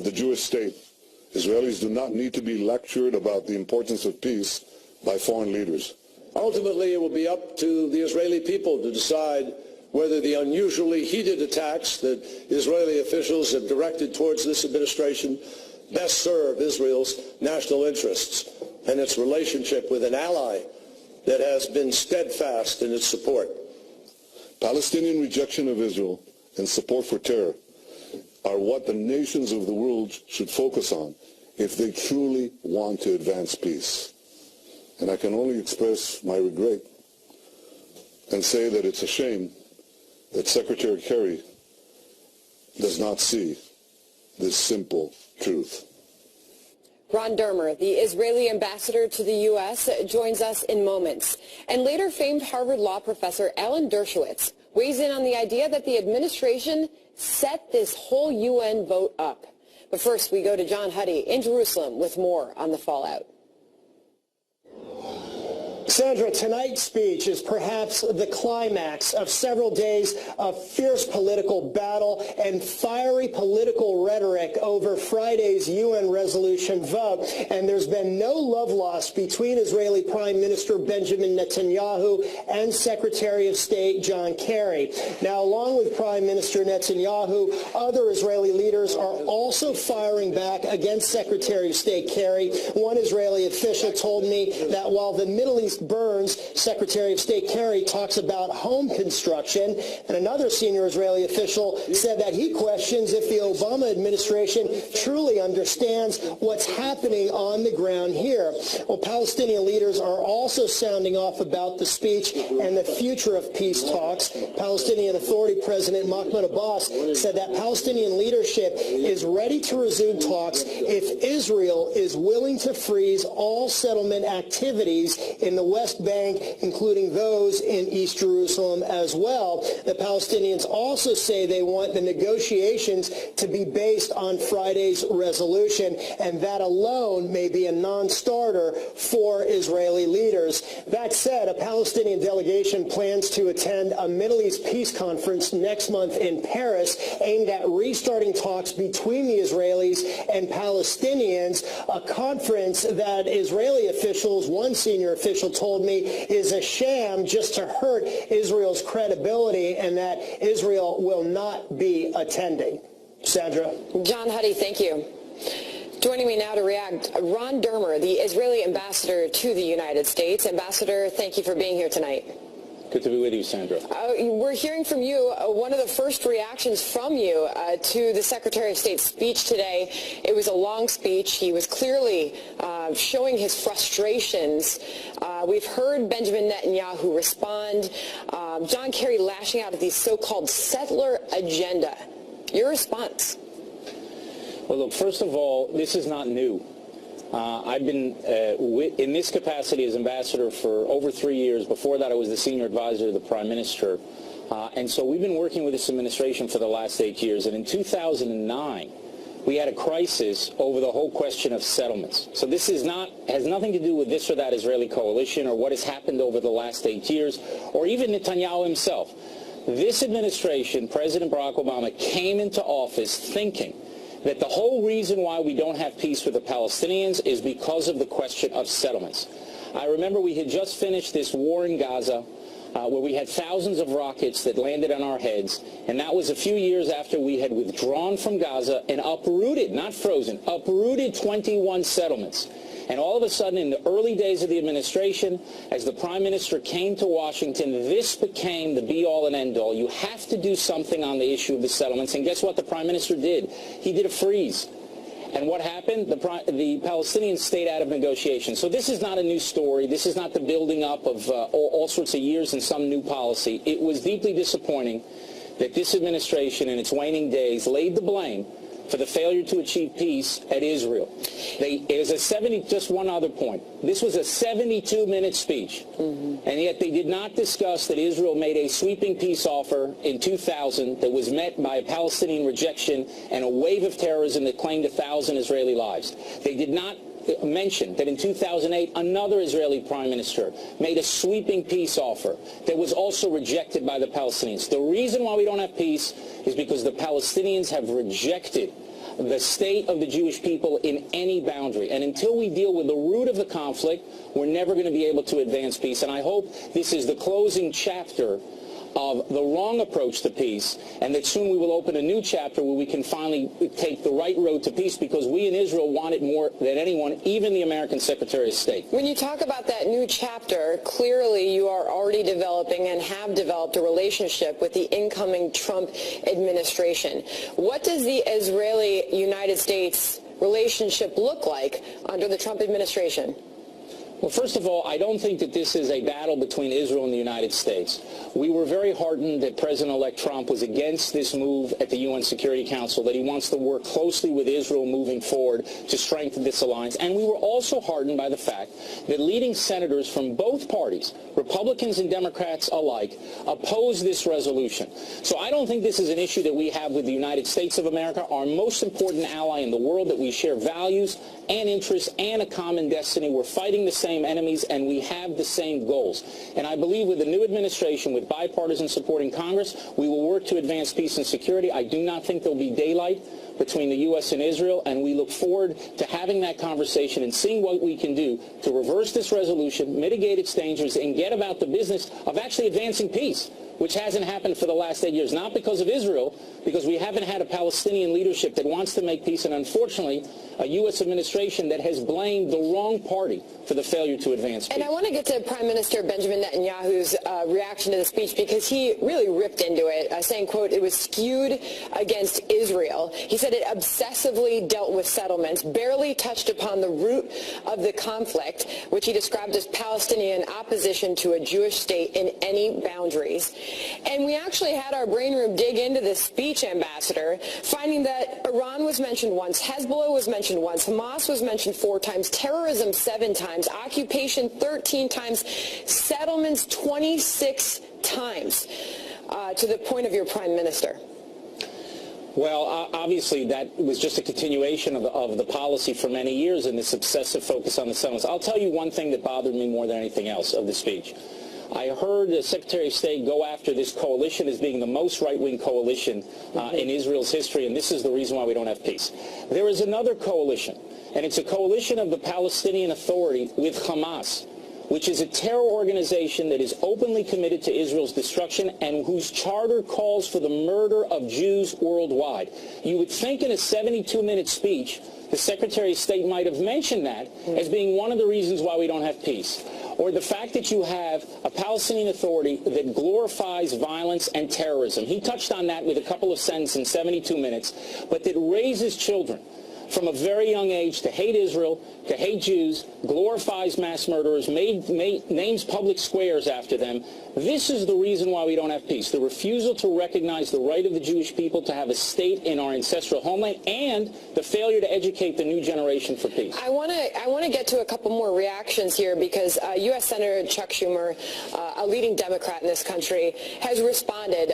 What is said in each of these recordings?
the Jewish state. Israelis do not need to be lectured about the importance of peace by foreign leaders. Ultimately, it will be up to the Israeli people to decide whether the unusually heated attacks that Israeli officials have directed towards this administration best serve Israel's national interests and its relationship with an ally that has been steadfast in its support. Palestinian rejection of Israel and support for terror are what the nations of the world should focus on if they truly want to advance peace. And I can only express my regret and say that it's a shame that Secretary Kerry does not see this simple truth. Ron Dermer, the Israeli ambassador to the U.S., joins us in moments. And later, famed Harvard law professor Alan Dershowitz weighs in on the idea that the administration set this whole UN vote up. But first, we go to John Huddy in Jerusalem with more on the fallout. Sandra, tonight's speech is perhaps the climax of several days of fierce political battle and fiery political rhetoric over Friday's UN resolution vote. And there's been no love lost between Israeli Prime Minister Benjamin Netanyahu and Secretary of State John Kerry. Now, along with Prime Minister Netanyahu, other Israeli leaders are also firing back against Secretary of State Kerry. One Israeli official told me that while the Middle East burns, Secretary of State Kerry talks about home construction, and another senior Israeli official said that he questions if the Obama administration truly understands what's happening on the ground here. Well, Palestinian leaders are also sounding off about the speech and the future of peace talks. Palestinian Authority President Mahmoud Abbas said that Palestinian leadership is ready to resume talks if Israel is willing to freeze all settlement activities in the West Bank, including those in East Jerusalem as well. The Palestinians also say they want the negotiations to be based on Friday's resolution, and that alone may be a non-starter for Israeli leaders. That said, a Palestinian delegation plans to attend a Middle East peace conference next month in Paris aimed at restarting talks between the Israelis and Palestinians, a conference that Israeli officials, one senior official told me, is a sham just to hurt Israel's credibility, and that Israel will not be attending. Sandra. John Huddy, thank you. Joining me now to react, Ron Dermer, the Israeli ambassador to the United States. Ambassador, thank you for being here tonight. Good to be with you, Sandra. We're hearing from you, one of the first reactions from you to the Secretary of State's speech today. It was a long speech. He was clearly showing his frustrations. We've heard Benjamin Netanyahu respond. John Kerry lashing out at the so-called settler agenda. Your response? Well, look, first of all, this is not new. I've been in this capacity as ambassador for over 3 years. Before that, I was the senior advisor to the Prime Minister. And so we've been working with this administration for the last 8 years. And in 2009, we had a crisis over the whole question of settlements. So this has nothing to do with this or that Israeli coalition or what has happened over the last 8 years, or even Netanyahu himself. This administration, President Barack Obama, came into office thinking that the whole reason why we don't have peace with the Palestinians is because of the question of settlements. I remember we had just finished this war in Gaza where we had thousands of rockets that landed on our heads, and that was a few years after we had withdrawn from Gaza and uprooted, not frozen, uprooted 21 settlements. And all of a sudden, in the early days of the administration, as the Prime Minister came to Washington, this became the be-all and end-all. You have to do something on the issue of the settlements. And guess what the Prime Minister did? He did a freeze. And what happened? The Palestinians stayed out of negotiations. So this is not a new story. This is not the building up of all sorts of years and some new policy. It was deeply disappointing that this administration, in its waning days, laid the blame for the failure to achieve peace at Israel. Just one other point. This was a 72-minute speech, and yet they did not discuss that Israel made a sweeping peace offer in 2000 that was met by a Palestinian rejection and a wave of terrorism that claimed 1,000 Israeli lives. They did not mention that in 2008, another Israeli prime minister made a sweeping peace offer that was also rejected by the Palestinians. The reason why we don't have peace is because the Palestinians have rejected the state of the Jewish people in any boundary. And until we deal with the root of the conflict, we're never going to be able to advance peace. And I hope this is the closing chapter of the wrong approach to peace, and that soon we will open a new chapter where we can finally take the right road to peace, because we in Israel want it more than anyone, even the American Secretary of State. When you talk about that new chapter, clearly you are already developing and have developed a relationship with the incoming Trump administration. What does the Israeli-United States relationship look like under the Trump administration? Well, first of all, I don't think that this is a battle between Israel and the United States. We were very heartened that President-elect Trump was against this move at the UN Security Council, that he wants to work closely with Israel moving forward to strengthen this alliance. And we were also heartened by the fact that leading senators from both parties, Republicans and Democrats alike, opposed this resolution. So I don't think this is an issue that we have with the United States of America, our most important ally in the world, that we share values and interests and a common destiny. We're fighting the same enemies, and we have the same goals. And I believe with the new administration, with bipartisan support in Congress, we will work to advance peace and security. I do not think there'll be daylight between the U.S. and Israel, and we look forward to having that conversation and seeing what we can do to reverse this resolution, mitigate its dangers, and get about the business of actually advancing peace, which hasn't happened for the last 8 years, not because of Israel, because we haven't had a Palestinian leadership that wants to make peace, and unfortunately, a U.S. administration that has blamed the wrong party for the failure to advance peace. And I want to get to Prime Minister Benjamin Netanyahu's reaction to the speech, because he really ripped into it, saying, quote, it was skewed against Israel. He said it obsessively dealt with settlements, barely touched upon the root of the conflict, which he described as Palestinian opposition to a Jewish state in any boundaries. And we actually had our brain room dig into this speech, Ambassador, finding that Iran was mentioned once, Hezbollah was mentioned once, Hamas was mentioned 4 times, terrorism 7 times, occupation 13 times, settlements 26 times, to the point of your Prime Minister. Well, obviously, that was just a continuation of the policy for many years and this obsessive focus on the settlements. I'll tell you one thing that bothered me more than anything else of the speech. I heard the Secretary of State go after this coalition as being the most right-wing coalition in Israel's history, and this is the reason why we don't have peace. There is another coalition, and it's a coalition of the Palestinian Authority with Hamas, which is a terror organization that is openly committed to Israel's destruction and whose charter calls for the murder of Jews worldwide. You would think in a 72-minute speech, the Secretary of State might have mentioned that as being one of the reasons why we don't have peace. Or the fact that you have a Palestinian Authority that glorifies violence and terrorism. He touched on that with a couple of sentences in 72 minutes, but that raises children from a very young age to hate Israel, to hate Jews, glorifies mass murderers, names public squares after them. This is the reason why we don't have peace. The refusal to recognize the right of the Jewish people to have a state in our ancestral homeland, and the failure to educate the new generation for peace. I want to get to a couple more reactions here, because U.S. Senator Chuck Schumer, a leading Democrat in this country, has responded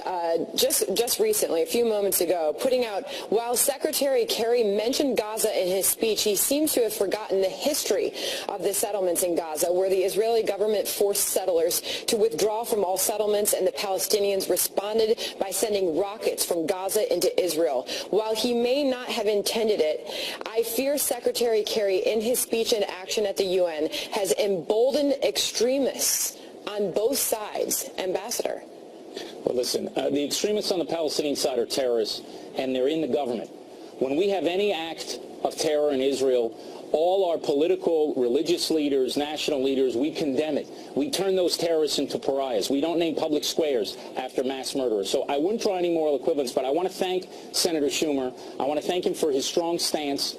just recently, a few moments ago, putting out, while Secretary Kerry mentioned Gaza in his speech, he seems to have forgotten the history of the settlements in Gaza, where the Israeli government forced settlers to withdraw from all settlements, and the Palestinians responded by sending rockets from Gaza into Israel. While he may not have intended it, I fear Secretary Kerry, in his speech and action at the UN, has emboldened extremists on both sides. Ambassador. Well, listen, the extremists on the Palestinian side are terrorists, and they're in the government. When we have any act of terror in Israel, all our political, religious leaders, national leaders, we condemn it. We turn those terrorists into pariahs. We don't name public squares after mass murderers. So I wouldn't draw any moral equivalence, but I want to thank Senator Schumer. I want to thank him for his strong stance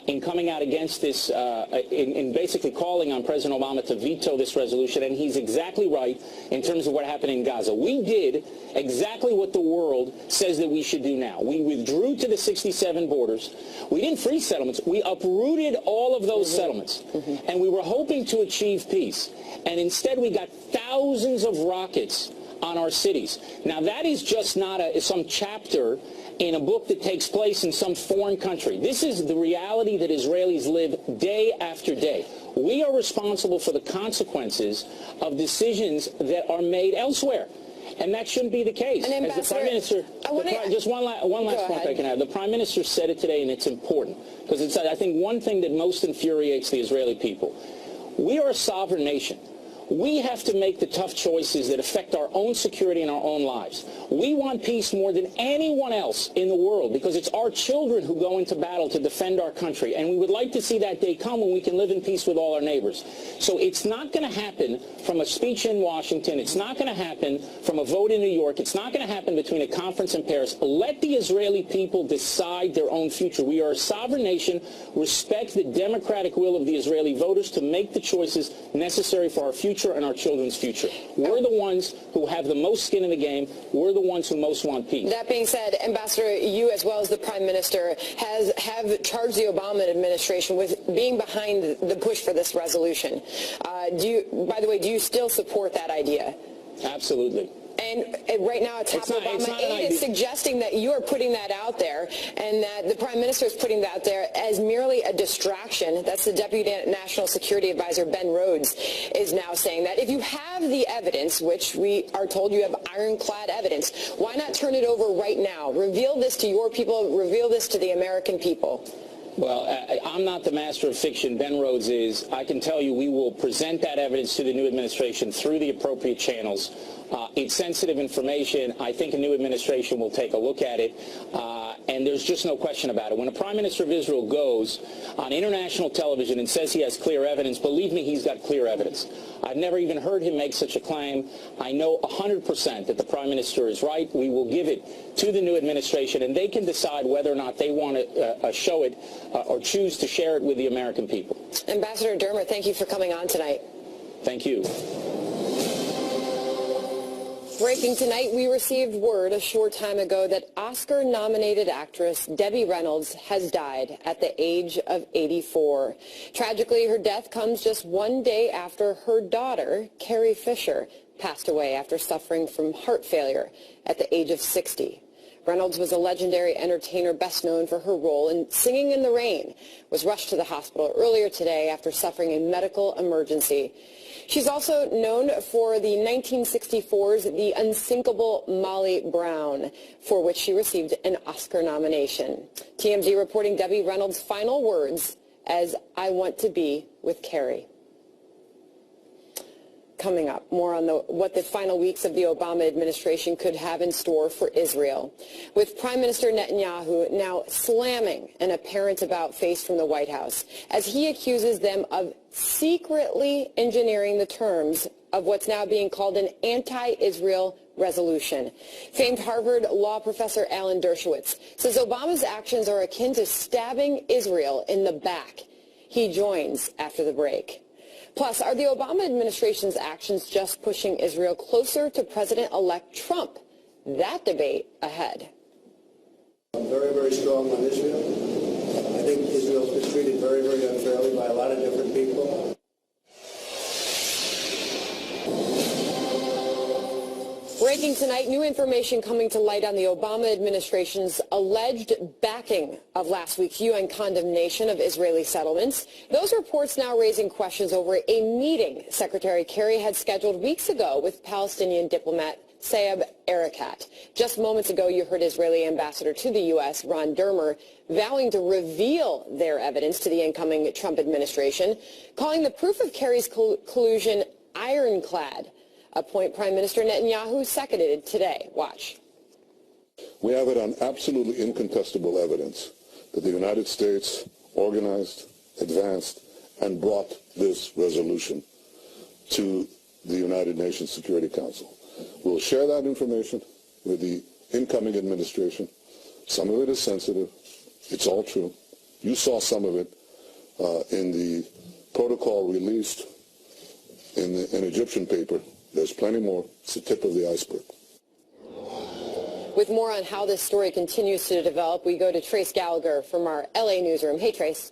in coming out against this, in basically calling on President Obama to veto this resolution. And he's exactly right in terms of what happened in Gaza. We did exactly what the world says that we should do now. We withdrew to the 67 borders. We didn't freeze settlements. We uprooted all of those settlements. And we were hoping to achieve peace. And instead we got thousands of rockets on our cities. Now that is just not some chapter in a book that takes place in some foreign country. This is the reality that Israelis live day after day. We are responsible for the consequences of decisions that are made elsewhere. And that shouldn't be the case. And As the Prime Minister, just one last point I can have. The Prime Minister said it today, and it's important, because it's, I think, one thing that most infuriates the Israeli people. We are a sovereign nation. We have to make the tough choices that affect our own security and our own lives. We want peace more than anyone else in the world because it's our children who go into battle to defend our country, and we would like to see that day come when we can live in peace with all our neighbors. So it's not going to happen from a speech in Washington. It's not going to happen from a vote in New York. It's not going to happen between a conference in Paris. Let the Israeli people decide their own future. We are a sovereign nation. Respect the democratic will of the Israeli voters to make the choices necessary for our future and our children's future. We're the ones who have the most skin in the game. We're the ones who most want peace. That being said, Ambassador, you as well as the Prime Minister have charged the Obama administration with being behind the push for this resolution. By the way, do you still support that idea? Absolutely. And right now, top Obama aide is suggesting that you are putting that out there and that the Prime Minister is putting that out there as merely a distraction. That's the Deputy National Security Advisor, Ben Rhodes, is now saying that. If you have the evidence, which we are told you have ironclad evidence, why not turn it over right now? Reveal this to your people. Reveal this to the American people. Well, I'm not the master of fiction. Ben Rhodes is. I can tell you we will present that evidence to the new administration through the appropriate channels. It's sensitive information. I think a new administration will take a look at it, and there's just no question about it. When a Prime Minister of Israel goes on international television and says he has clear evidence, believe me, he's got clear evidence. I've never even heard him make such a claim. I know 100% that the Prime Minister is right. We will give it to the new administration, and they can decide whether or not they want to show it or choose to share it with the American people. Ambassador Dermer, thank you for coming on tonight. Thank you. Breaking tonight, we received word a short time ago that Oscar-nominated actress Debbie Reynolds has died at the age of 84. Tragically, her death comes just one day after her daughter, Carrie Fisher, passed away after suffering from heart failure at the age of 60. Reynolds was a legendary entertainer best known for her role in Singing in the Rain, was rushed to the hospital earlier today after suffering a medical emergency. She's also known for the 1964's The Unsinkable Molly Brown, for which she received an Oscar nomination. TMZ reporting Debbie Reynolds' final words as "I want to be with Carrie." Coming up, more on what the final weeks of the Obama administration could have in store for Israel. With Prime Minister Netanyahu now slamming an apparent about-face from the White House as he accuses them of secretly engineering the terms of what's now being called an anti-Israel resolution. Famed Harvard law professor Alan Dershowitz says Obama's actions are akin to stabbing Israel in the back. He joins after the break. Plus, are the Obama administration's actions just pushing Israel closer to President-elect Trump? That debate ahead. I'm very, very strong on Israel. I think Israel's been treated very, very unfairly by a lot of different people. Breaking tonight, new information coming to light on the Obama administration's alleged backing of last week's UN condemnation of Israeli settlements. Those reports now raising questions over a meeting Secretary Kerry had scheduled weeks ago with Palestinian diplomat Saeb Erekat. Just moments ago, you heard Israeli ambassador to the U.S., Ron Dermer, vowing to reveal their evidence to the incoming Trump administration, calling the proof of Kerry's collusion ironclad, a point Prime Minister Netanyahu seconded today. Watch. We have it on absolutely incontestable evidence that the United States organized, advanced, and brought this resolution to the United Nations Security Council. We'll share that information with the incoming administration. Some of it is sensitive. It's all true. You saw some of it in the protocol released in an Egyptian paper. There's plenty more. It's the tip of the iceberg. With more on how this story continues to develop, we go to Trace Gallagher from our LA newsroom. Hey, Trace.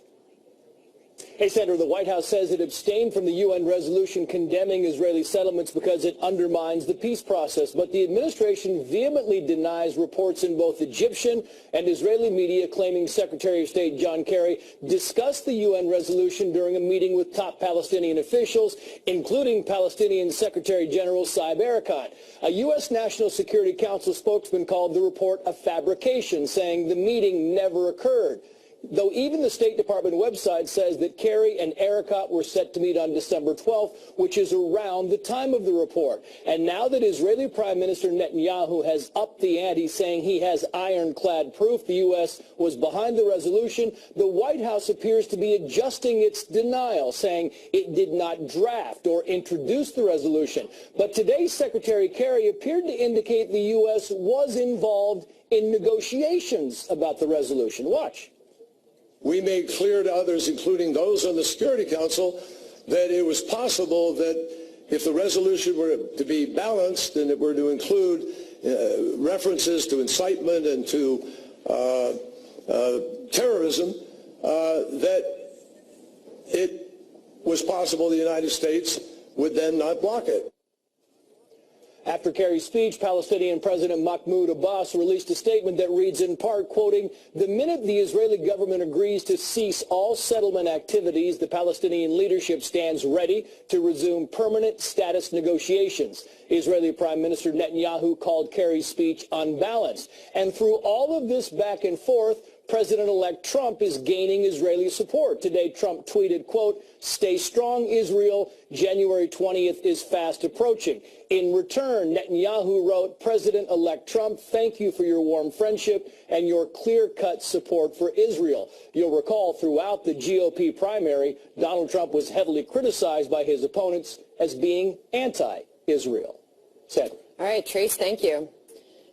Hey, Senator, the White House says it abstained from the UN resolution condemning Israeli settlements because it undermines the peace process. But the administration vehemently denies reports in both Egyptian and Israeli media claiming Secretary of State John Kerry discussed the UN resolution during a meeting with top Palestinian officials, including Palestinian Secretary General Saeb Erekat. A U.S. National Security Council spokesman called the report a fabrication, saying the meeting never occurred. Though even the State Department website says that Kerry and Erekat were set to meet on December 12th, which is around the time of the report. And now that Israeli Prime Minister Netanyahu has upped the ante, saying he has ironclad proof the U.S. was behind the resolution, the White House appears to be adjusting its denial, saying it did not draft or introduce the resolution. But today, Secretary Kerry appeared to indicate the U.S. was involved in negotiations about the resolution. Watch. We made clear to others, including those on the Security Council, that it was possible that if the resolution were to be balanced and it were to include references to incitement and to terrorism, that it was possible the United States would then not block it. After Kerry's speech, Palestinian President Mahmoud Abbas released a statement that reads in part, quoting, "The minute the Israeli government agrees to cease all settlement activities, the Palestinian leadership stands ready to resume permanent status negotiations." Israeli Prime Minister Netanyahu called Kerry's speech unbalanced. And through all of this back and forth, President-elect Trump is gaining Israeli support. Today, Trump tweeted, quote, "Stay strong, Israel. January 20th is fast approaching." In return, Netanyahu wrote, "President-elect Trump, thank you for your warm friendship and your clear-cut support for Israel." You'll recall throughout the GOP primary, Donald Trump was heavily criticized by his opponents as being anti-Israel. Sandra. All right, Trace, thank you.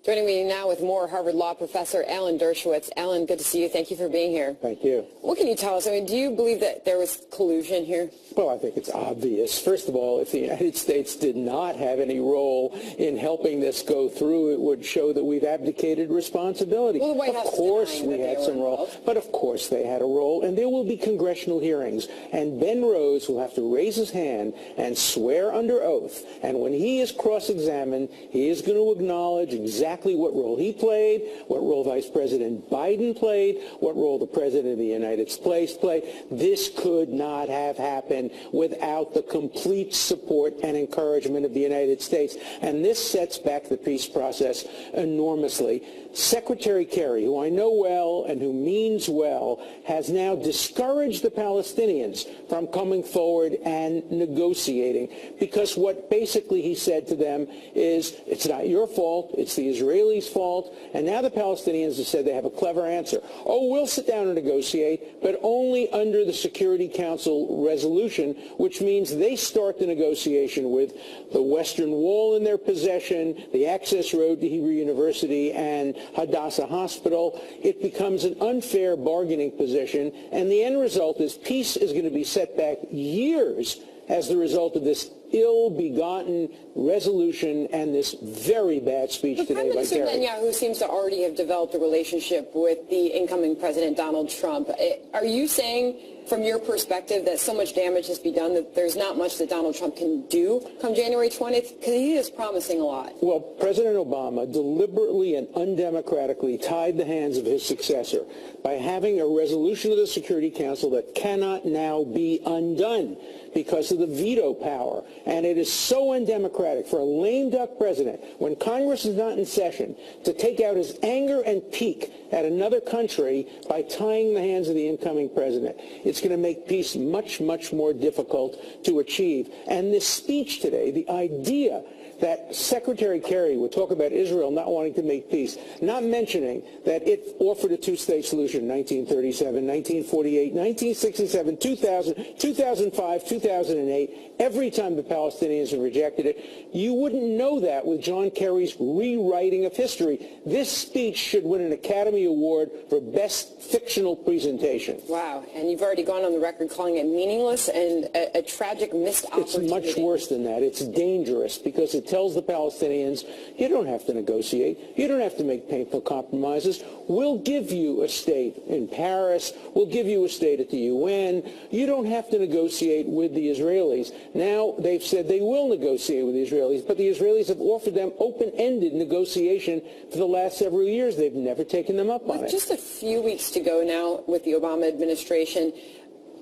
Joining me now with more, Harvard Law professor Alan Dershowitz. Alan, good to see you. Thank you for being here. Thank you. What can you tell us? I mean, do you believe that there was collusion here? Well, I think it's obvious. First of all, if the United States did not have any role in helping this go through, it would show that we've abdicated responsibility. Well, the White House of course we denying that had they some were role, involved. but of course they had a role, and there will be congressional hearings, and Ben Rhodes will have to raise his hand and swear under oath, and when he is cross-examined, he is going to acknowledge exactly what role he played, what role Vice President Biden played, what role the President of the United States played. This could not have happened without the complete support and encouragement of the United States. And this sets back the peace process enormously. Secretary Kerry, who I know well and who means well, has now discouraged the Palestinians from coming forward and negotiating, because what basically he said to them is, it's not your fault, it's the Israelis' fault. And now the Palestinians have said they have a clever answer. Oh, we'll sit down and negotiate, but only under the Security Council resolution, which means they start the negotiation with the Western Wall in their possession, the access road to Hebrew University and Hadassah Hospital. It becomes an unfair bargaining position, and the end result is peace is going to be set back years as the result of this ill-begotten resolution and this very bad speech today by Kerry. Prime Minister Netanyahu seems to already have developed a relationship with the incoming President Donald Trump. Are you saying, from your perspective, that so much damage has been done that there's not much that Donald Trump can do come January 20th? Because he is promising a lot. Well, President Obama deliberately and undemocratically tied the hands of his successor by having a resolution of the Security Council that cannot now be undone because of the veto power. And it is so undemocratic for a lame duck president, when Congress is not in session, to take out his anger and pique at another country by tying the hands of the incoming president. It's going to make peace much, much more difficult to achieve. And this speech today, the idea that Secretary Kerry would talk about Israel not wanting to make peace, not mentioning that it offered a two-state solution in 1937, 1948, 1967, 2000, 2005, 2008, every time the Palestinians have rejected it. You wouldn't know that with John Kerry's rewriting of history. This speech should win an Academy Award for Best Fictional Presentation. Wow. And you've already gone on the record calling it meaningless and a tragic missed opportunity. It's much worse than that. It's dangerous because it tells the Palestinians, you don't have to negotiate. You don't have to make painful compromises. We'll give you a state in Paris. We'll give you a state at the UN. You don't have to negotiate with the Israelis. Now they've said they will negotiate with the Israelis, but the Israelis have offered them open-ended negotiation for the last several years. They've never taken them up on it. Just a few weeks to go now with the Obama administration.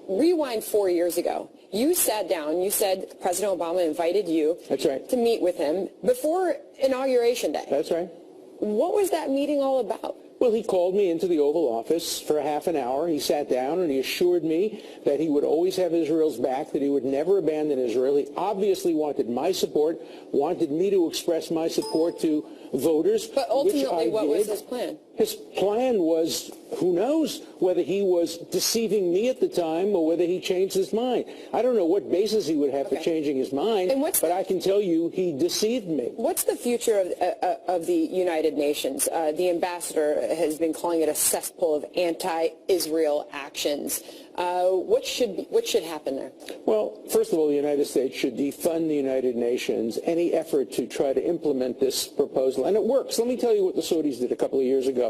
Rewind 4 years ago. You sat down, you said President Obama invited you to meet with him before Inauguration Day. That's right. What was that meeting all about? Well, he called me into the Oval Office for a half an hour. He sat down and he assured me that he would always have Israel's back, that he would never abandon Israel. He obviously wanted my support, wanted me to express my support to voters. But ultimately, what was his plan? His plan was, who knows, whether he was deceiving me at the time or whether he changed his mind. I don't know what basis he would have for changing his mind, but I can tell you he deceived me. What's the future of the United Nations? The ambassador has been calling it a cesspool of anti-Israel actions. What should happen there? Well, first of all, the United States should defund the United Nations, any effort to try to implement this proposal. And it works. Let me tell you what the Saudis did a couple of years ago.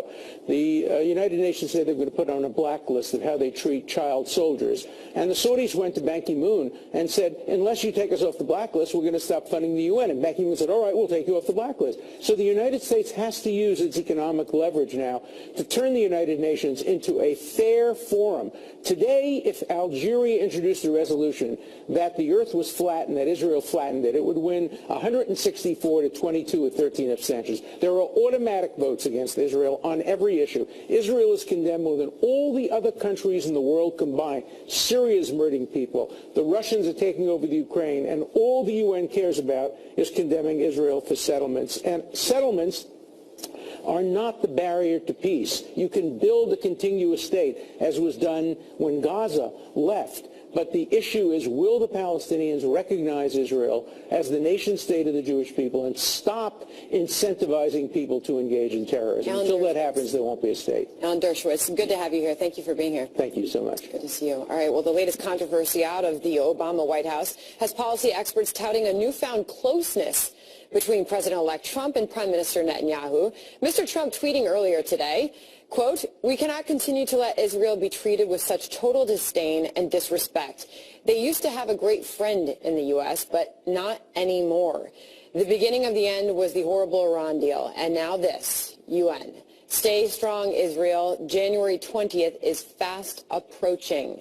The United Nations said they're going to put on a blacklist of how they treat child soldiers. And the Saudis went to Ban Ki-moon and said, unless you take us off the blacklist, we're going to stop funding the UN. And Ban Ki-moon said, all right, we'll take you off the blacklist. So the United States has to use its economic leverage now to turn the United Nations into a fair forum. Today, if Algeria introduced a resolution that the earth was flat and that Israel flattened it, it would win 164 to 22 with 13 abstentions. There are automatic votes against Israel on every issue. Israel is condemned more than all the other countries in the world combined. Syria is murdering people. The Russians are taking over the Ukraine, and all the UN cares about is condemning Israel for settlements. And settlements are not the barrier to peace. You can build a contiguous state, as was done when Gaza left. But the issue is, will the Palestinians recognize Israel as the nation state of the Jewish people and stop incentivizing people to engage in terrorism? Until that happens, there won't be a state. Alan Dershowitz, good to have you here. Thank you for being here. Thank you so much. Good to see you. All right, well, the latest controversy out of the Obama White House has policy experts touting a newfound closeness between President-elect Trump and Prime Minister Netanyahu. Mr. Trump tweeting earlier today, quote, "We cannot continue to let Israel be treated with such total disdain and disrespect. They used to have a great friend in the U.S., but not anymore. The beginning of the end was the horrible Iran deal, and now this, UN. Stay strong, Israel. January 20th is fast approaching."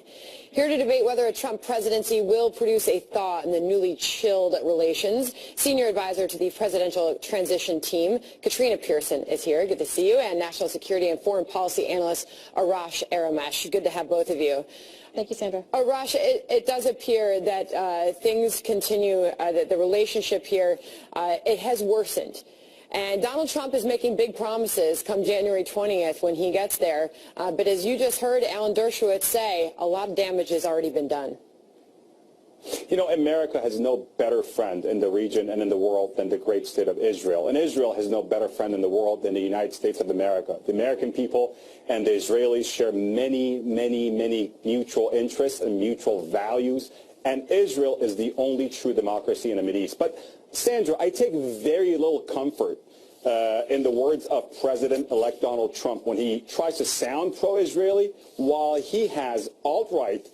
Here to debate whether a Trump presidency will produce a thaw in the newly chilled relations, senior advisor to the presidential transition team, Katrina Pearson, is here. Good to see you. And national security and foreign policy analyst Arash Aramesh. Good to have both of you. Thank you, Sandra. Arash, it does appear that things continue, that the relationship here, it has worsened. And Donald Trump is making big promises come January 20th when he gets there. But as you just heard Alan Dershowitz say, a lot of damage has already been done. You know, America has no better friend in the region and in the world than the great state of Israel. And Israel has no better friend in the world than the United States of America. The American people and the Israelis share many, many, many mutual interests and mutual values. And Israel is the only true democracy in the Mideast. But, Sandra, I take very little comfort in the words of President-elect Donald Trump when he tries to sound pro-Israeli while he has alt-right,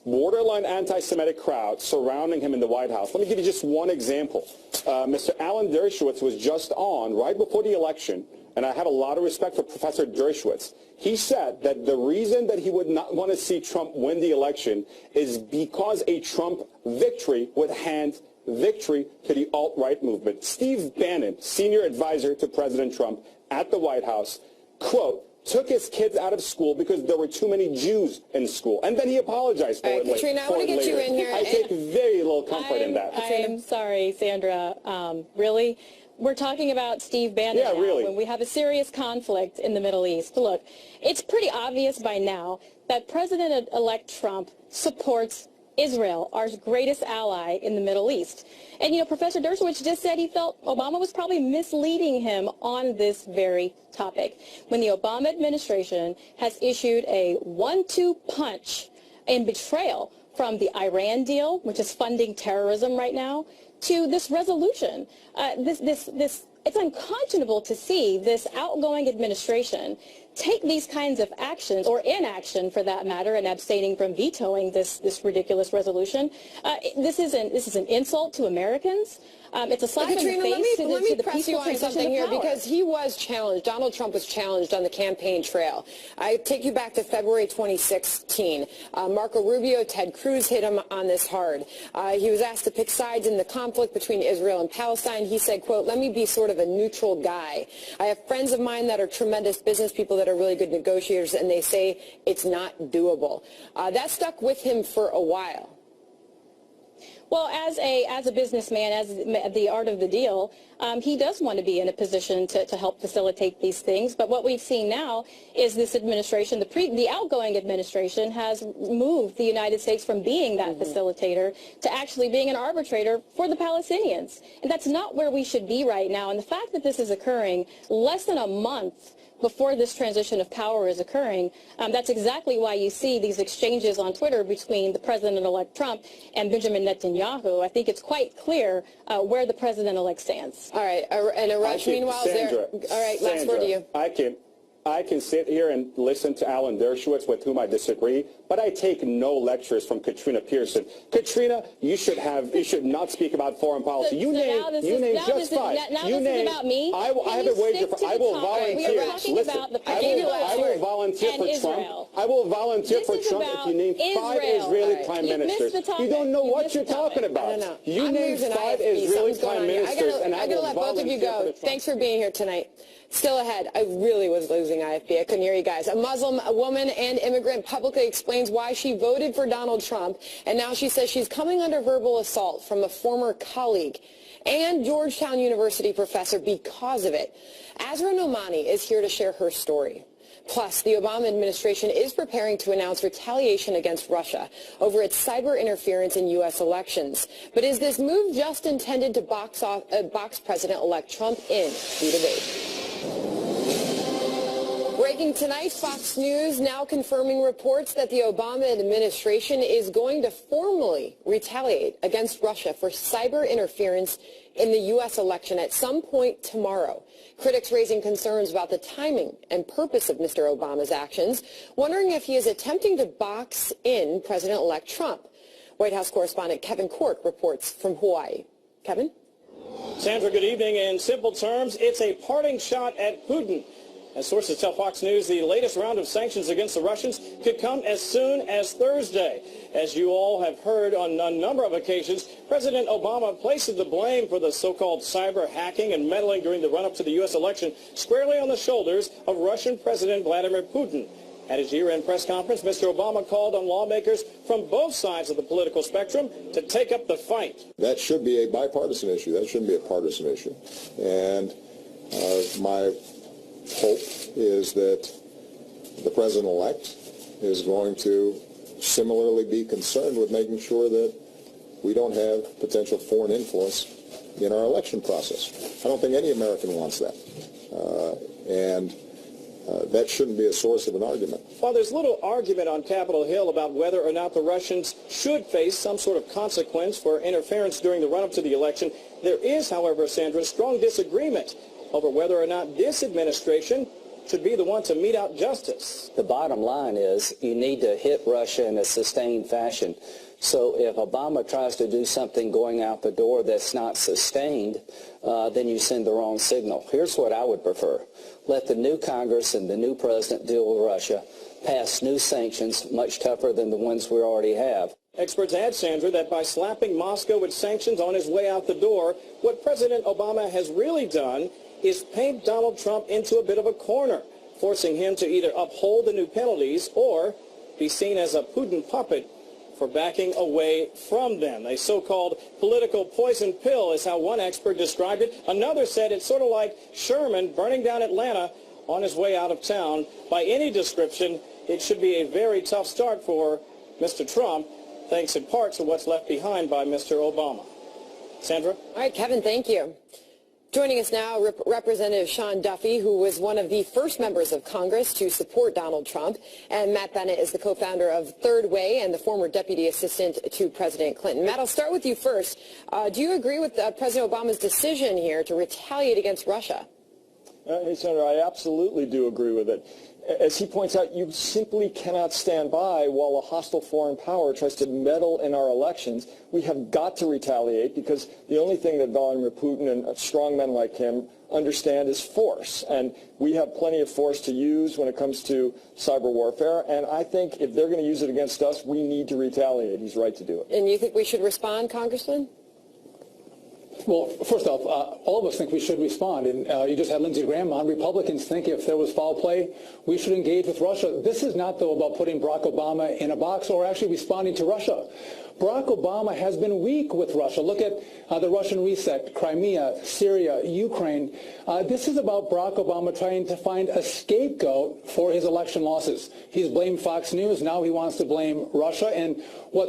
borderline anti-Semitic crowd surrounding him in the White House. Let me give you just one example. Mr. Alan Dershowitz was just on right before the election, and I have a lot of respect for Professor Dershowitz. He said that the reason that he would not want to see Trump win the election is because a Trump victory would hand victory to the alt-right movement. Steve Bannon, senior advisor to President Trump at the White House, quote, took his kids out of school because there were too many Jews in school. And then he apologized for it later. Katrina, I want to get you in here. I take very little comfort in that. I'm sorry, Sandra. Really? We're talking about Steve Bannon now, really. when we have a serious conflict in the Middle East. Look, it's pretty obvious by now that President-elect Trump supports Israel, our greatest ally in the Middle East. And, you know, Professor Dershowitz just said he felt Obama was probably misleading him on this very topic. When the Obama administration has issued a 1-2 punch in betrayal from the Iran deal, which is funding terrorism right now, to this resolution. It's unconscionable to see this outgoing administration take these kinds of actions, or inaction for that matter, and abstaining from vetoing this ridiculous resolution. This is an insult to Americans. It's a slap in the Katrina, face to the press peaceful you on transition something of here, power. because he was challenged. Donald Trump was challenged on the campaign trail. I take you back to February 2016. Marco Rubio, Ted Cruz hit him on this hard. He was asked to pick sides in the conflict between Israel and Palestine. He said, quote, "Let me be sort of a neutral guy. I have friends of mine that are tremendous business people that are really good negotiators, and they say it's not doable." That stuck with him for a while. Well, as a businessman, as the art of the deal, he does want to be in a position to help facilitate these things. But what we've seen now is this administration, the outgoing administration, has moved the United States from being that facilitator to actually being an arbitrator for the Palestinians. And that's not where we should be right now. And the fact that this is occurring less than a month before this transition of power is occurring, that's exactly why you see these exchanges on Twitter between the President-elect Trump and Benjamin Netanyahu. I think it's quite clear where the President-elect stands. All right, and Arash, meanwhile, Sandra, all right, last word to you. I can sit here and listen to Alan Dershowitz, with whom I disagree, but I take no lectures from Katrina Pearson. Katrina, you should not speak about foreign policy. You name just five. Now this is about me. I have a wager for. I will volunteer. I will volunteer for Trump. I will volunteer for Trump if you name 5 Israeli prime ministers. You don't know what you're talking about. You name 5 Israeli prime ministers, and I will volunteer for the Trump. let both of you go. Thanks for being here tonight. Still ahead, I really was losing IFB. I couldn't hear you guys. A Muslim woman and immigrant publicly explains why she voted for Donald Trump, and now she says she's coming under verbal assault from a former colleague and Georgetown University professor because of it. Azra Nomani is here to share her story. Plus, the Obama administration is preparing to announce retaliation against Russia over its cyber interference in U.S. elections. But is this move just intended to box President-elect Trump in? We debate. Breaking tonight, Fox News now confirming reports that the Obama administration is going to formally retaliate against Russia for cyber interference in the U.S. election at some point tomorrow. Critics raising concerns about the timing and purpose of Mr. Obama's actions, wondering if he is attempting to box in President-elect Trump. White House correspondent Kevin Corke reports from Hawaii. Kevin? Sandra, good evening. In simple terms, it's a parting shot at Putin. As sources tell Fox News, the latest round of sanctions against the Russians could come as soon as Thursday. As you all have heard on a number of occasions, President Obama places the blame for the so-called cyber hacking and meddling during the run-up to the U.S. election squarely on the shoulders of Russian President Vladimir Putin. At his year-end press conference, Mr. Obama called on lawmakers from both sides of the political spectrum to take up the fight. That should be a bipartisan issue. That shouldn't be a partisan issue. And my hope is that the president-elect is going to similarly be concerned with making sure that we don't have potential foreign influence in our election process. I don't think any American wants that. That shouldn't be a source of an argument. While there's little argument on Capitol Hill about whether or not the Russians should face some sort of consequence for interference during the run-up to the election, there is, however, Sandra, strong disagreement over whether or not this administration should be the one to mete out justice. The bottom line is you need to hit Russia in a sustained fashion. So if Obama tries to do something going out the door that's not sustained, then you send the wrong signal. Here's what I would prefer. Let the new Congress and the new president deal with Russia, pass new sanctions much tougher than the ones we already have. Experts add, Sandra, that by slapping Moscow with sanctions on his way out the door, what President Obama has really done is paint Donald Trump into a bit of a corner, forcing him to either uphold the new penalties or be seen as a Putin puppet for backing away from them. A so-called political poison pill is how one expert described it. Another said it's sort of like Sherman burning down Atlanta on his way out of town. By any description, it should be a very tough start for Mr. Trump, thanks in part to what's left behind by Mr. Obama. Sandra? All right, Kevin, thank you. Joining us now, Representative Sean Duffy, who was one of the first members of Congress to support Donald Trump, and Matt Bennett is the co-founder of Third Way and the former deputy assistant to President Clinton. Matt, I'll start with you first. Do you agree with President Obama's decision here to retaliate against Russia? Hey, Senator, I absolutely do agree with it. As he points out, you simply cannot stand by while a hostile foreign power tries to meddle in our elections. We have got to retaliate because the only thing that Vladimir Putin and strong men like him understand is force. And we have plenty of force to use when it comes to cyber warfare. And I think if they're going to use it against us, we need to retaliate. He's right to do it. And you think we should respond, Congressman? Well, first off, all of us think we should respond. And you just had Lindsey Graham on. Republicans think if there was foul play, we should engage with Russia. This is not, though, about putting Barack Obama in a box or actually responding to Russia. Barack Obama has been weak with Russia. Look at the Russian reset, Crimea, Syria, Ukraine. This is about Barack Obama trying to find a scapegoat for his election losses. He's blamed Fox News. Now he wants to blame Russia. And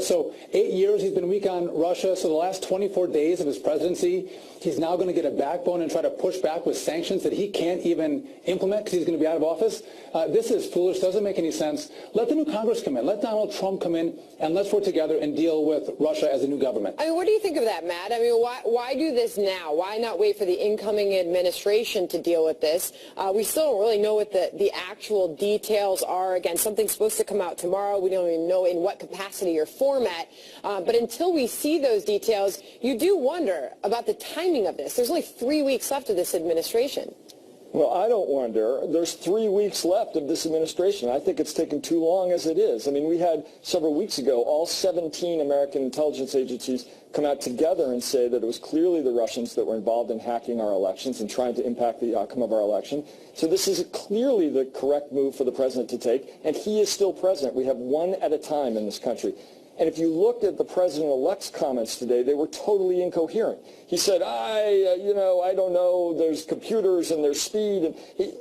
so 8 years he's been weak on Russia. So the last 24 days of his presidency, he's now going to get a backbone and try to push back with sanctions that he can't even implement because he's going to be out of office. This is foolish. Doesn't make any sense. Let the new Congress come in. Let Donald Trump come in, and let's work together and deal with Russia as a new government. I mean, what do you think of that, Matt? I mean, why do this now? Why not wait for the incoming administration to deal with this? We still don't really know what the actual details are. Again, something's supposed to come out tomorrow. We don't even know in what capacity or format. But until we see those details, you do wonder about the timing of this. There's only 3 weeks left of this administration. Well, I don't wonder. There's 3 weeks left of this administration. I think it's taken too long as it is. I mean, we had several weeks ago all 17 American intelligence agencies come out together and say that it was clearly the Russians that were involved in hacking our elections and trying to impact the outcome of our election. So this is clearly the correct move for the president to take, and he is still president. We have one at a time in this country. And if you looked at the president-elect's comments today, they were totally incoherent. He said, I don't know, there's computers and there's speed. And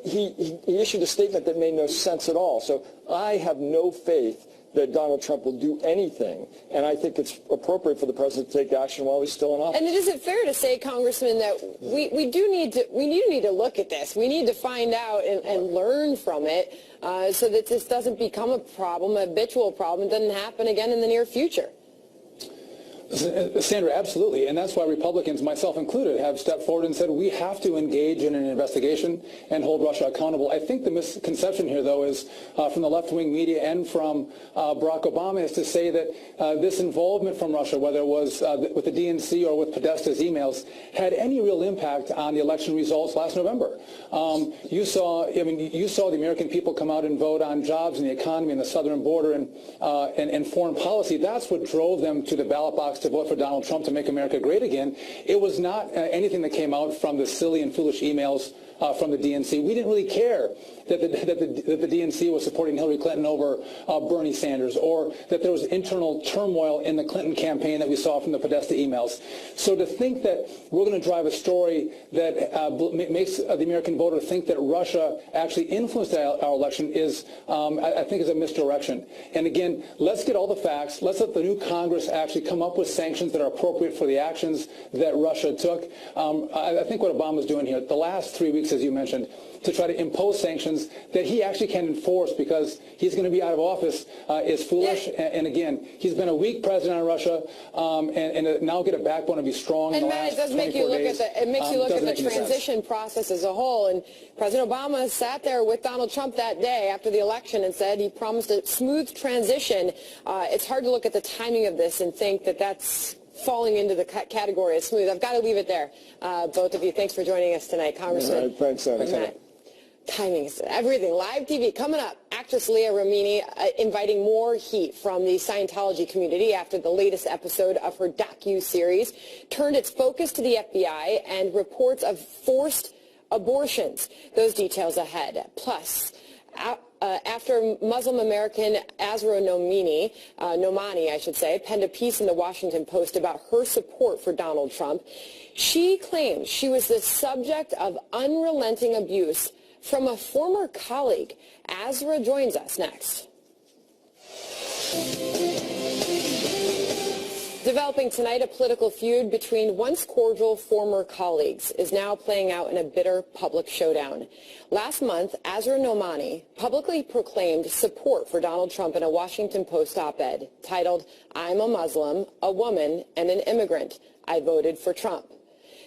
he issued a statement that made no sense at all. So I have no faith that Donald Trump will do anything. And I think it's appropriate for the president to take action while he's still in office. And is it fair to say, Congressman, that we do need to look at this. We need to find out and learn from it so that this doesn't become a problem, a habitual problem. It doesn't happen again in the near future. Sandra, absolutely. And that's why Republicans, myself included, have stepped forward and said we have to engage in an investigation and hold Russia accountable. I think the misconception here, though, is from the left-wing media and from Barack Obama is to say that this involvement from Russia, whether it was with the DNC or with Podesta's emails, had any real impact on the election results last November. You saw the American people come out and vote on jobs and the economy and the southern border and foreign policy. That's what drove them to the ballot box to vote for Donald Trump to make America great again. It was not anything that came out from the silly and foolish emails from the DNC. We didn't really care that the DNC was supporting Hillary Clinton over Bernie Sanders, or that there was internal turmoil in the Clinton campaign that we saw from the Podesta emails. So to think that we're going to drive a story that makes the American voter think that Russia actually influenced our election is, I think, is a misdirection. And again, let's get all the facts. Let's let the new Congress actually come up with sanctions that are appropriate for the actions that Russia took. I think what Obama's doing here, the last 3 weeks, as you mentioned, to try to impose sanctions that he actually can enforce because he's going to be out of office is foolish. Yeah. And again, he's been a weak president on Russia, and now get a backbone and be strong. And in the Matt, last it does make you look days, at the transition process as a whole. And President Obama sat there with Donald Trump that day after the election and said he promised a smooth transition. It's hard to look at the timing of this and think that that's falling into the category of smooth. I've got to leave it there. Both of you, thanks for joining us tonight, Congressman. Right, thanks, Senator. Timing is everything. Live TV coming up. Actress Leah Remini inviting more heat from the Scientology community after the latest episode of her docu-series turned its focus to the FBI and reports of forced abortions. Those details ahead. Plus, after Muslim American Asra Nomani, penned a piece in the Washington Post about her support for Donald Trump, she claims she was the subject of unrelenting abuse from a former colleague. Asra joins us next. Developing tonight, a political feud between once cordial former colleagues is now playing out in a bitter public showdown. Last month, Azra Nomani publicly proclaimed support for Donald Trump in a Washington Post op-ed titled, "I'm a Muslim, a woman, and an immigrant. I voted for Trump."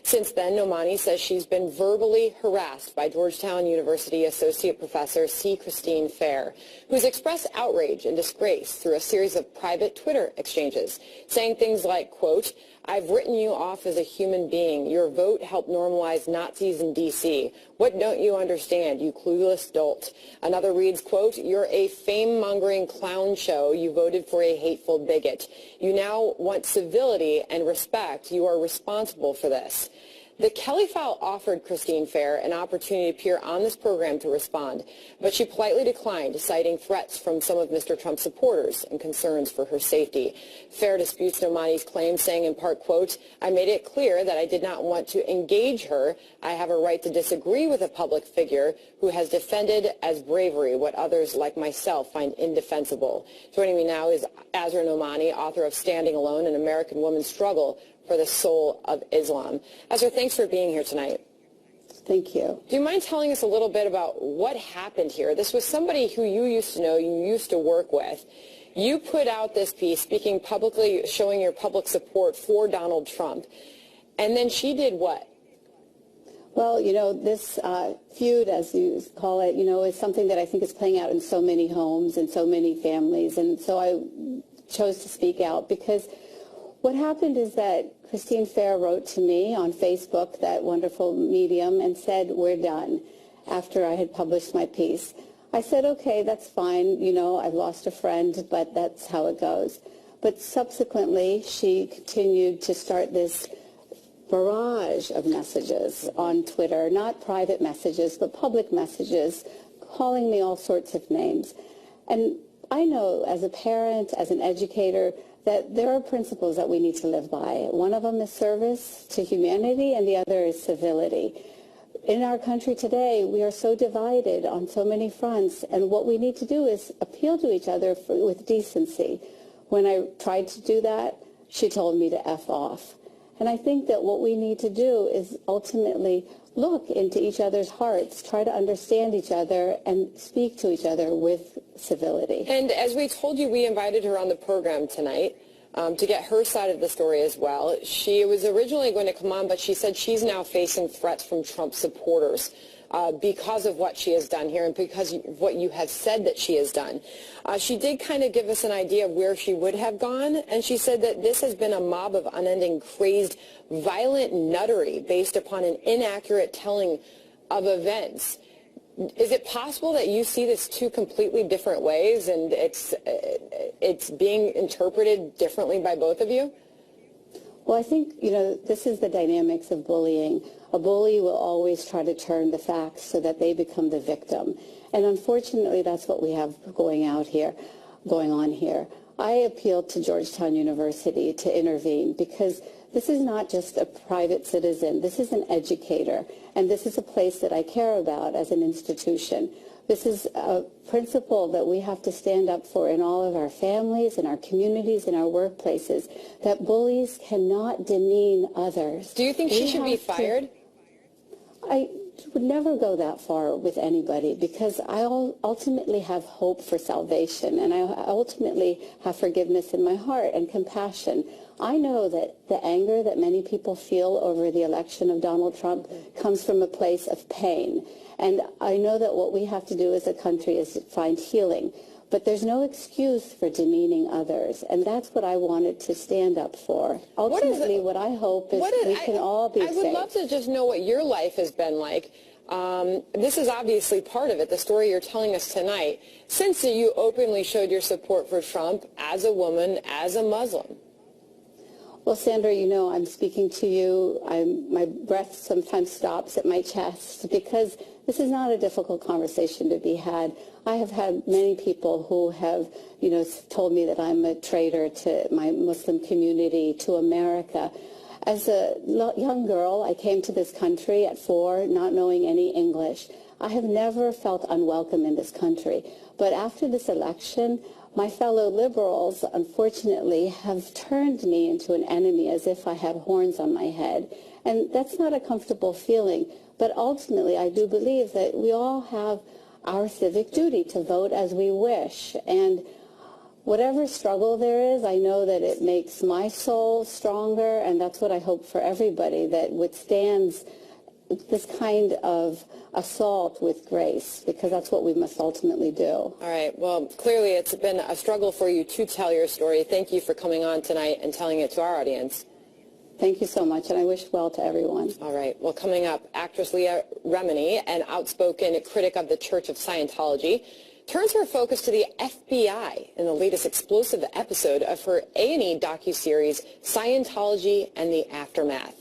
Since then, Nomani says she's been verbally harassed by Georgetown University Associate Professor C. Christine Fair, who's expressed outrage and disgrace through a series of private Twitter exchanges, saying things like, quote, "I've written you off as a human being. Your vote helped normalize Nazis in D.C. What don't you understand, you clueless dolt?" Another reads, quote, "You're a fame-mongering clown show. You voted for a hateful bigot. You now want civility and respect. You are responsible for this." The Kelly File offered Christine Fair an opportunity to appear on this program to respond, but she politely declined, citing threats from some of Mr. Trump's supporters and concerns for her safety. Fair disputes Nomani's claim, saying in part, quote, "I made it clear that I did not want to engage her. I have a right to disagree with a public figure who has defended as bravery what others like myself find indefensible." Joining me now is Azra Nomani, author of Standing Alone, An American Woman's Struggle for the Soul of Islam. Azra, thanks for being here tonight. Thank you. Do you mind telling us a little bit about what happened here? This was somebody who you used to know, you used to work with. You put out this piece speaking publicly, showing your public support for Donald Trump. And then she did what? Well, you know, this feud, as you call it, you know, is something that I think is playing out in so many homes and so many families. And so I chose to speak out because what happened is that Christine Fair wrote to me on Facebook, that wonderful medium, and said, "We're done," after I had published my piece. I said, okay, that's fine. You know, I've lost a friend, but that's how it goes. But subsequently, she continued to start this barrage of messages on Twitter, not private messages, but public messages, calling me all sorts of names. And I know as a parent, as an educator, that there are principles that we need to live by. One of them is service to humanity, and the other is civility. In our country today, we are so divided on so many fronts, and what we need to do is appeal to each other with decency. When I tried to do that, she told me to F off. And I think that what we need to do is ultimately look into each other's hearts, try to understand each other, and speak to each other with civility. And as we told you, we invited her on the program tonight to get her side of the story as well. She was originally going to come on, but she said she's now facing threats from Trump supporters because of what she has done here and because of what you have said that she has done. She did kind of give us an idea of where she would have gone, and she said that this has been a mob of unending, crazed, violent nuttery based upon an inaccurate telling of events. Is it possible that you see this two completely different ways and it's being interpreted differently by both of you? Well, I think, you know, this is the dynamics of bullying. A bully will always try to turn the facts so that they become the victim. And unfortunately, that's what we have going on here. I appealed to Georgetown University to intervene because this is not just a private citizen. This is an educator, and this is a place that I care about as an institution. This is a principle that we have to stand up for in all of our families, in our communities, in our workplaces, that bullies cannot demean others. Do you think she should be fired? I would never go that far with anybody because I ultimately have hope for salvation, and I ultimately have forgiveness in my heart and compassion. I know that the anger that many people feel over the election of Donald Trump comes from a place of pain. And I know that what we have to do as a country is find healing. But there's no excuse for demeaning others. And that's what I wanted to stand up for. Ultimately, what I hope is we can all be safe. I would love to just know what your life has been like. This is obviously part of it, the story you're telling us tonight. Since you openly showed your support for Trump as a woman, as a Muslim. Well, Sandra, you know, I'm speaking to you. My breath sometimes stops at my chest because this is not a difficult conversation to be had. I have had many people who have, you know, told me that I'm a traitor to my Muslim community, to America. As a young girl, I came to this country at 4, not knowing any English. I have never felt unwelcome in this country. But after this election, my fellow liberals, unfortunately, have turned me into an enemy as if I had horns on my head. And that's not a comfortable feeling. But ultimately, I do believe that we all have our civic duty to vote as we wish. And whatever struggle there is, I know that it makes my soul stronger, and that's what I hope for everybody, that withstands this kind of assault with grace, because that's what we must ultimately do. All right. Well, clearly it's been a struggle for you to tell your story. Thank you for coming on tonight and telling it to our audience. Thank you so much, and I wish well to everyone. All right. Well, coming up, actress Leah Remini, an outspoken critic of the Church of Scientology, turns her focus to the FBI in the latest explosive episode of her A&E docuseries, Scientology and the Aftermath.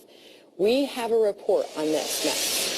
We have a report on this next.